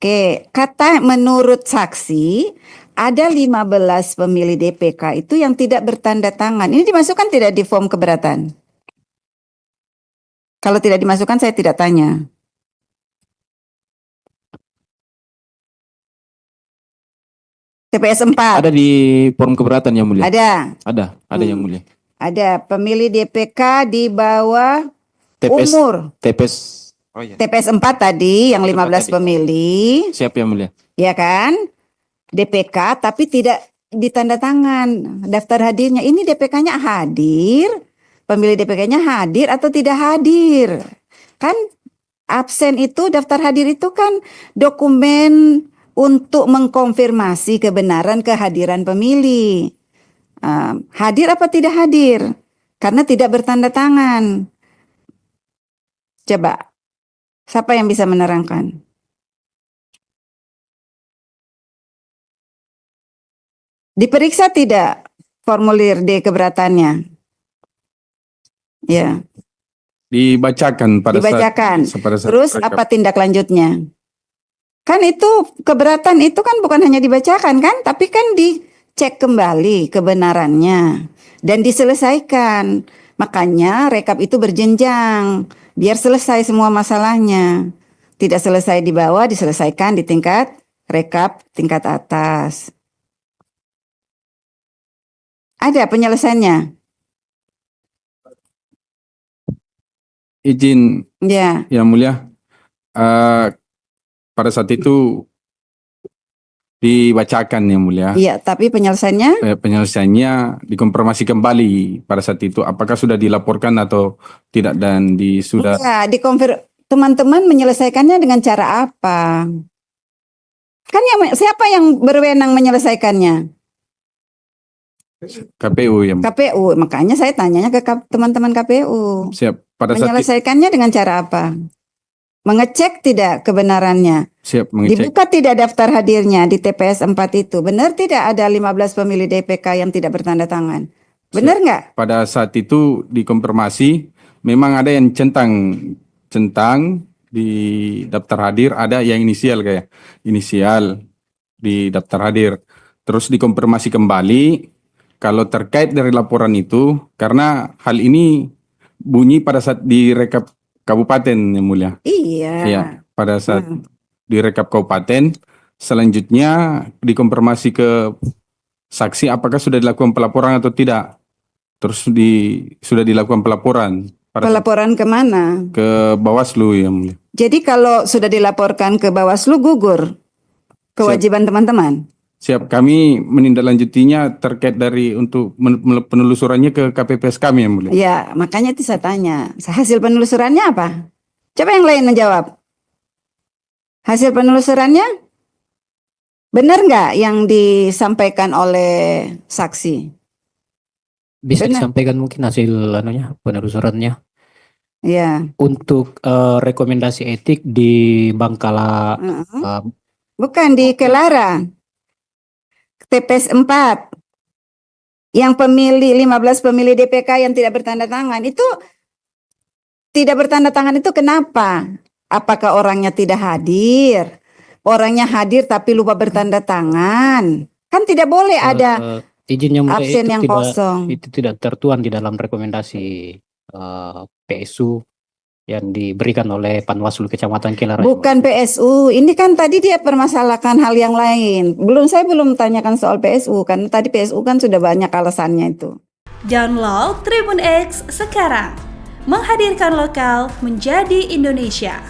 Oke, kata menurut saksi ada 15 pemilih DPK itu yang tidak bertanda tangan. Ini dimasukkan tidak di form keberatan? Kalau tidak dimasukkan saya tidak tanya. TPS 4. Ada di form keberatan yang mulia. Ada yang mulia. Ada pemilih DPK di bawah TPS, umur. TPS. Oh iya. TPS 4 tadi yang 15 pemilih. Siap yang mulia. Ya kan? DPK tapi tidak ditanda tangan daftar hadirnya. Ini DPK-nya hadir, pemilih DPK-nya hadir atau tidak hadir. Kan absen itu, daftar hadir itu kan dokumen untuk mengkonfirmasi kebenaran kehadiran pemilih. Hadir apa tidak hadir? Karena tidak bertanda tangan. Coba, siapa yang bisa menerangkan? Diperiksa tidak formulir D keberatannya? Ya. Dibacakan pada Dibacakan. saat Terus apa tindak lanjutnya? Kan itu keberatan itu kan bukan hanya dibacakan kan, tapi kan dicek kembali kebenarannya dan diselesaikan. Makanya rekap itu berjenjang biar selesai semua masalahnya. Tidak selesai di bawah, diselesaikan di tingkat rekap tingkat atas. Ada penyelesaiannya? Izin Ya. yang mulia, pada saat itu dibacakan yang mulia. Iya, tapi penyelesaiannya? Penyelesaiannya dikonfirmasi kembali pada saat itu. Apakah sudah dilaporkan atau tidak dan sudah? Ya, teman-teman menyelesaikannya dengan cara apa? Kan siapa yang berwenang menyelesaikannya? KPU yang. KPU, makanya saya tanyanya ke teman-teman KPU. Siap. Pada saat menyelesaikannya dengan cara apa? Mengecek tidak kebenarannya? Siap, mengecek. Dibuka tidak daftar hadirnya di TPS 4 itu? Benar tidak ada 15 pemilih DPK yang tidak bertanda tangan? Benar nggak? Pada saat itu dikonfirmasi, memang ada yang centang di daftar hadir, ada yang inisial di daftar hadir. Terus dikonfirmasi kembali kalau terkait dari laporan itu, karena hal ini bunyi pada saat direkap kabupaten yang mulia. Iya. Ya, pada saat direkap kabupaten, selanjutnya dikonfirmasi ke saksi apakah sudah dilakukan pelaporan atau tidak. Terus sudah dilakukan pelaporan. Pelaporan kemana? Ke Bawaslu yang mulia. Jadi kalau sudah dilaporkan ke Bawaslu gugur kewajiban teman-teman? Siap, kami menindaklanjutinya terkait dari untuk penelusurannya ke KPPS kami yang mulia. Ya, makanya itu saya tanya. Hasil penelusurannya apa? Coba yang lain menjawab. Hasil penelusurannya benar nggak yang disampaikan oleh saksi? Bisa Benar. disampaikan mungkin hasil penelusurannya. Ya. Untuk rekomendasi etik di Bangkala. Bukan di Kelara. TPS 4 yang 15 pemilih DPK yang tidak bertanda tangan itu tidak bertanda tangan itu kenapa? Apakah orangnya tidak hadir? Orangnya hadir tapi lupa bertanda tangan? Kan tidak boleh ada izin yang absen yang kosong. Itu tidak tertuang di dalam rekomendasi PSU yang diberikan oleh Panwaslu Kecamatan Kelara. Bukan PSU, ini kan tadi dia permasalahkan hal yang lain. Saya belum tanyakan soal PSU, kan tadi PSU kan sudah banyak alasannya itu. Download Tribun X sekarang, menghadirkan lokal menjadi Indonesia.